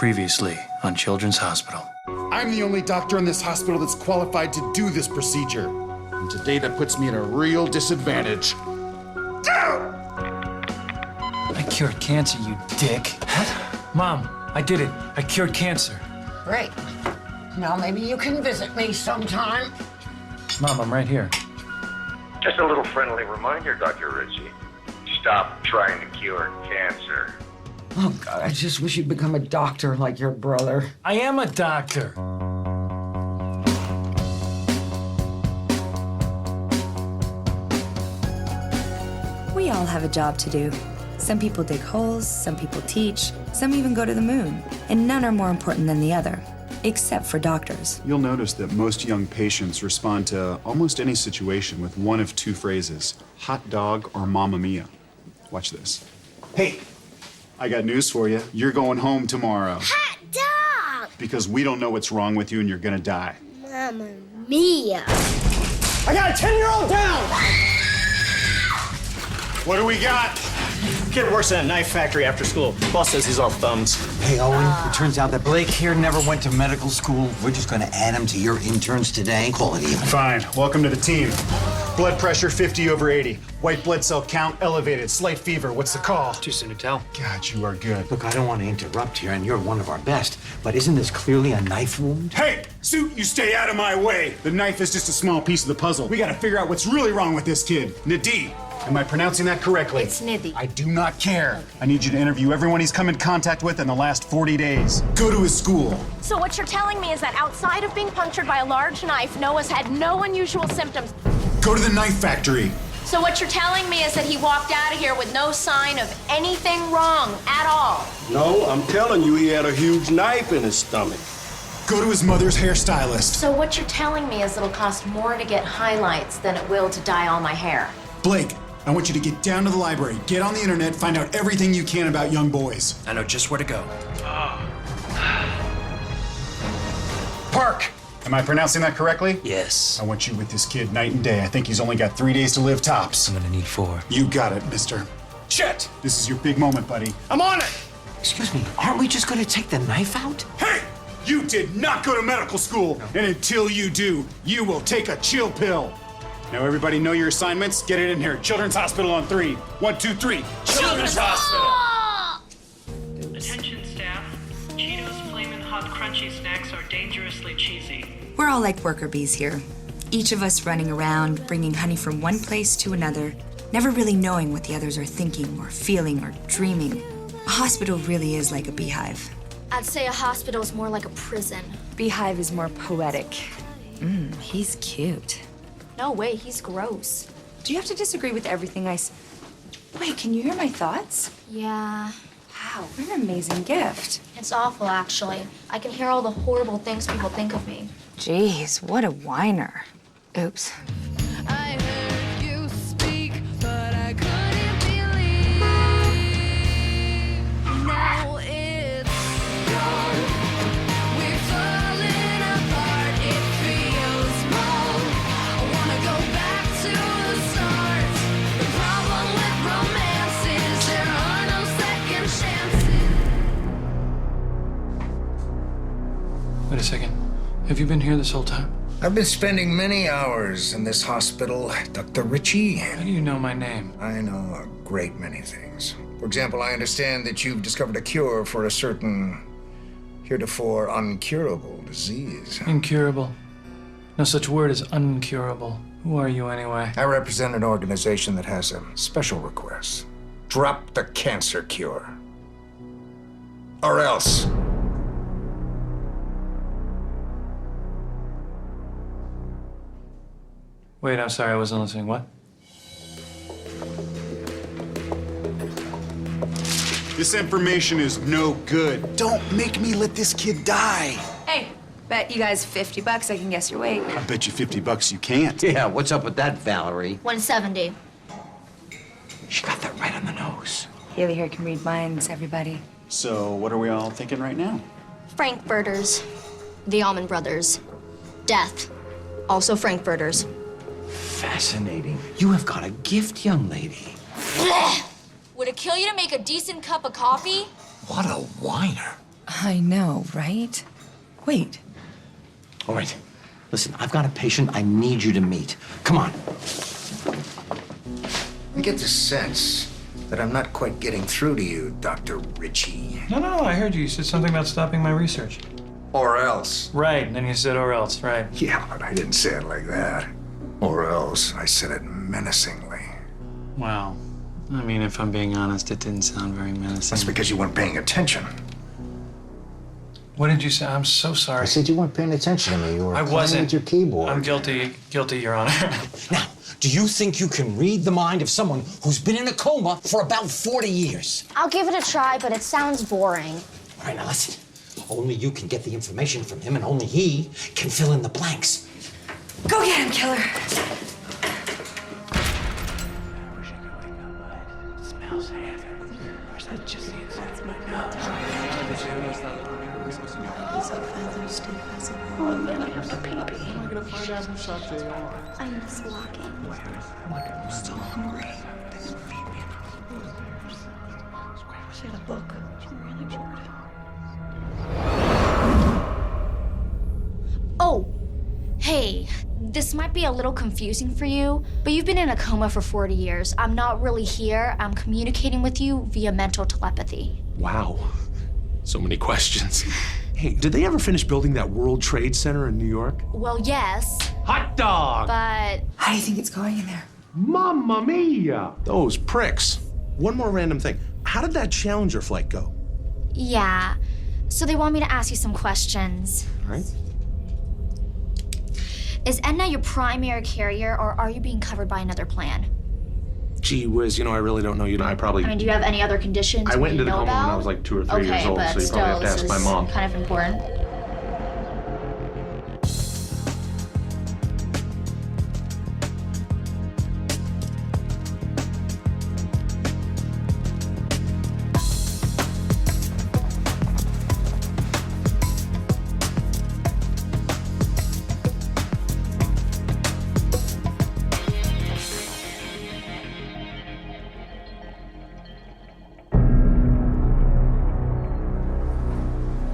Previously on Children's Hospital. I'm the only doctor in this hospital that's qualified to do this procedure. And today that puts me at a real disadvantage. I cured cancer, you dick. What? Mom, I did it. I cured cancer. Great. Now maybe you can visit me sometime. Mom, I'm right here. Just a little friendly reminder, Dr. Ritchie. Stop trying to cure cancer. Oh, God, I just wish you'd become a doctor like your brother. I am a doctor. We all have a job to do. Some people dig holes, some people teach, some even go to the moon. And none are more important than the other, except for doctors. You'll notice that most young patients respond to almost any situation with one of two phrases, hot dog or mamma mia. Watch this. Hey, I got news for you. You're going home tomorrow. Hot dog! Because we don't know what's wrong with you and you're gonna die. Mamma mia. I got a 10-year-old down! What do we got? Kid works in a knife factory after school. Boss says he's all thumbs. Hey, Owen, it turns out that Blake here never went to medical school. We're just gonna add him to your interns today. Call it even. Fine. Welcome to the team. Blood pressure 50/80. White blood cell count elevated. Slight fever. What's the call? Too soon to tell. God, you are good. Look, I don't want to interrupt here, and you're one of our best, but isn't this clearly a knife wound? Hey, Suit, you stay out of my way. The knife is just a small piece of the puzzle. We gotta figure out what's really wrong with this kid. Nadi. Am I pronouncing that correctly? It's Nidhi. I do not care. I need you to interview everyone he's come in contact with in the last 40 days. Go to his school. So what you're telling me is that outside of being punctured by a large knife, Noah's had no unusual symptoms. Go to the knife factory. So what you're telling me is that he walked out of here with no sign of anything wrong at all. No, I'm telling you, he had a huge knife in his stomach. Go to his mother's hairstylist. So what you're telling me is it'll cost more to get highlights than it will to dye all my hair. Blake, I want you to get down to the library, get on the internet, find out everything you can about young boys. I know just where to go. Park! Am I pronouncing that correctly? Yes. I want you with this kid night and day. I think he's only got 3 days to live tops. I'm gonna need 4. You got it, mister. Chet! This is your big moment, buddy. I'm on it! Excuse me, aren't we just gonna take the knife out? Hey! You did not go to medical school, and until you do, you will take a chill pill. Now everybody know your assignments? Get it in here. Children's Hospital on 3. 1, 2, 3. Children's Hospital! Attention staff, Cheetos Flamin' Hot Crunchy snacks are dangerously cheesy. We're all like worker bees here. Each of us running around, bringing honey from one place to another, never really knowing what the others are thinking or feeling or dreaming. A hospital really is like a beehive. I'd say a hospital is more like a prison. Beehive is more poetic. He's cute. No way, he's gross. Do you have to disagree with everything Wait, can you hear my thoughts? Yeah, Wow, what an amazing gift. it's awful, actually. I can hear all the horrible things people think of me. Jeez, what a whiner. Oops. I heard you speak, but I couldn't believe. Now it's gone. We're falling apart. It feels wrong. I wanna go back to the start. The problem with romance is there are no second chances. Wait a second. Have you been here this whole time? I've been spending many hours in this hospital, Dr. Ritchie. How do you know my name? I know a great many things. For example, I understand that you've discovered a cure for a certain heretofore uncurable disease. Incurable. No such word as uncurable. Who are you anyway? I represent an organization that has a special request. Drop the cancer cure. Or else. Wait, I'm sorry, I wasn't listening. What? This information is no good. Don't make me let this kid die. Hey, bet you guys $50 I can guess your weight. I bet you $50 you can't. Yeah, what's up with that, Valerie? 170. She got that right on the nose. Haley here can read minds, everybody. So what are we all thinking right now? Frankfurters. The Allmen brothers. Death. Also Frankfurters. Fascinating. You have got a gift, young lady. Would it kill you to make a decent cup of coffee? What a whiner. I know, right? Wait. All right. Listen, I've got a patient I need you to meet. Come on. I get the sense that I'm not quite getting through to you, Dr. Ritchie. No, I heard you. You said something about stopping my research. Or else. Right, and then you said or else, right. Yeah, but I didn't say it like that. Or else. I said it menacingly. Wow. I mean, if I'm being honest, it didn't sound very menacing. That's because you weren't paying attention. What did you say? I'm so sorry. I said you weren't paying attention to me. You were I playing wasn't. with your keyboard. I'm guilty, Your Honor. Now, do you think you can read the mind of someone who's been in a coma for about 40 years? I'll give it a try, but it sounds boring. All right, now listen. Only you can get the information from him, and only he can fill in the blanks. Go get him, killer. I'm just walking. I'm still hungry. She had a book. I'm really bored. Oh, hey, this might be a little confusing for you, but you've been in a coma for 40 years. I'm not really here. I'm communicating with you via mental telepathy. Wow. So many questions. Hey, did they ever finish building that World Trade Center in New York? Well, yes, Hot dog! but How do you think it's going in there? Mamma mia! Those pricks. One more random thing. How did that Challenger flight go? yeah. So they want me to ask you some questions. All right. Is Aetna your primary carrier, or are you being covered by another plan? Gee whiz, I really don't know. I mean, do you have any other conditions I went we into the know coma about? when I was like 2 or 3 okay, years old, but so you still, probably have to ask my mom. kind of important.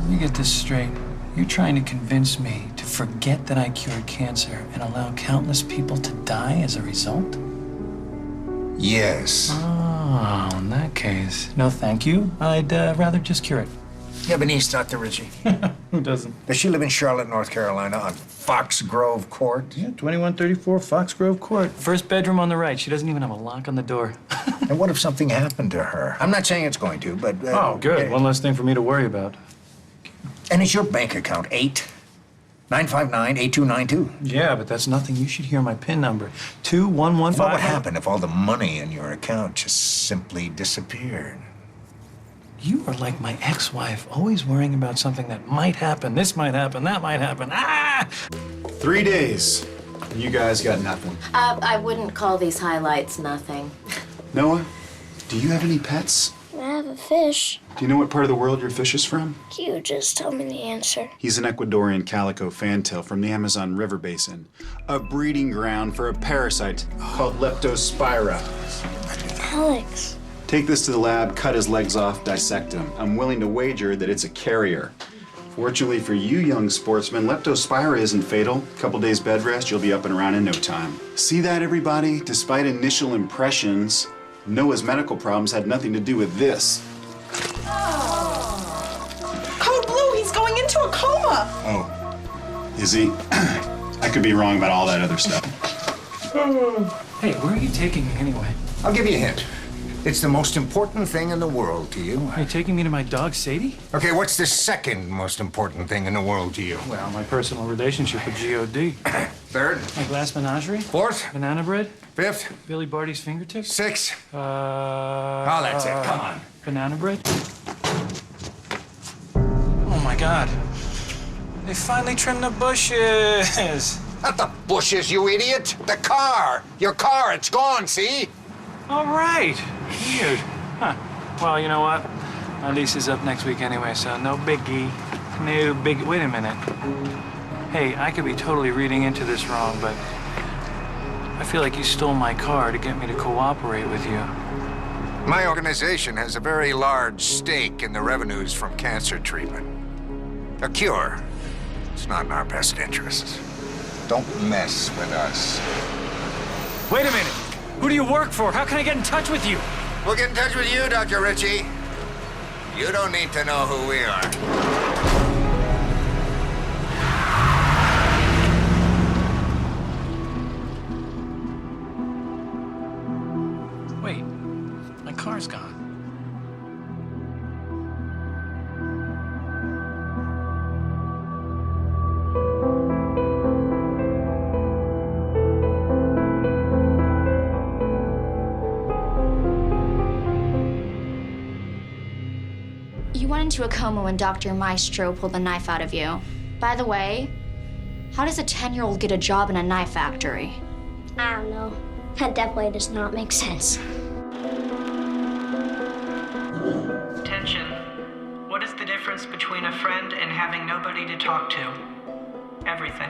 Let me get this straight. You're trying to convince me to forget that I cured cancer and allow countless people to die as a result? Yes. Oh, in that case, no thank you. I'd rather just cure it. You have a niece, Dr. Ritchie? Who doesn't? Does she live in Charlotte, North Carolina, on Fox Grove Court? Yeah, 2134 Foxgrove Court. First bedroom on the right. She doesn't even have a lock on the door. And what if something happened to her? I'm not saying it's going to, but... Oh, good. One less thing for me to worry about. And is your bank account 8-959-8292? Yeah, but that's nothing. You should hear my PIN number. 2115. What would happen if all the money in your account just simply disappeared? You are like my ex-wife, always worrying about something that might happen. This might happen, that might happen. Ah! 3 days. You guys got nothing. I wouldn't call these highlights nothing. Noah, do you have any pets? I have a fish. Do you know what part of the world your fish is from? Can you just tell me the answer? He's an Ecuadorian calico fantail from the Amazon River Basin, a breeding ground for a parasite called Leptospira. Alex. Take this to the lab, cut his legs off, dissect him. I'm willing to wager that it's a carrier. Fortunately for you young sportsmen, Leptospira isn't fatal. Couple days bed rest, you'll be up and around in no time. See that, everybody? Despite initial impressions, Noah's medical problems had nothing to do with this. Code Blue, he's going into a coma. Oh, is he? I could be wrong about all that other stuff. Hey, where are you taking me anyway? I'll give you a hint. It's the most important thing in the world to you. Are you taking me to my dog, Sadie? Okay, what's the second most important thing in the world to you? Well, my personal relationship with G.O.D. Third? My glass menagerie? Fourth? Banana bread? Fifth? Billy Barty's fingertips? Sixth? Oh, that's it. Come on. Banana bread? Oh, my God. They finally trimmed the bushes. Not the bushes, you idiot. The car. Your car, it's gone, see? All right. Weird. Huh. Well, you know what? My lease is up next week anyway, so no biggie. No biggie. Wait a minute. Hey, I could be totally reading into this wrong, but I feel like you stole my car to get me to cooperate with you. My organization has a very large stake in the revenues from cancer treatment. A cure. It's not in our best interests. Don't mess with us. Wait a minute. Who do you work for? How can I get in touch with you? We'll get in touch with you, Dr. Ritchie. You don't need to know who we are. Wait, my car's gone. You went into a coma when Dr. Maestro pulled the knife out of you. By the way, how does a 10-year-old get a job in a knife factory? I don't know. That definitely does not make sense. Attention. What is the difference between a friend and having nobody to talk to? Everything.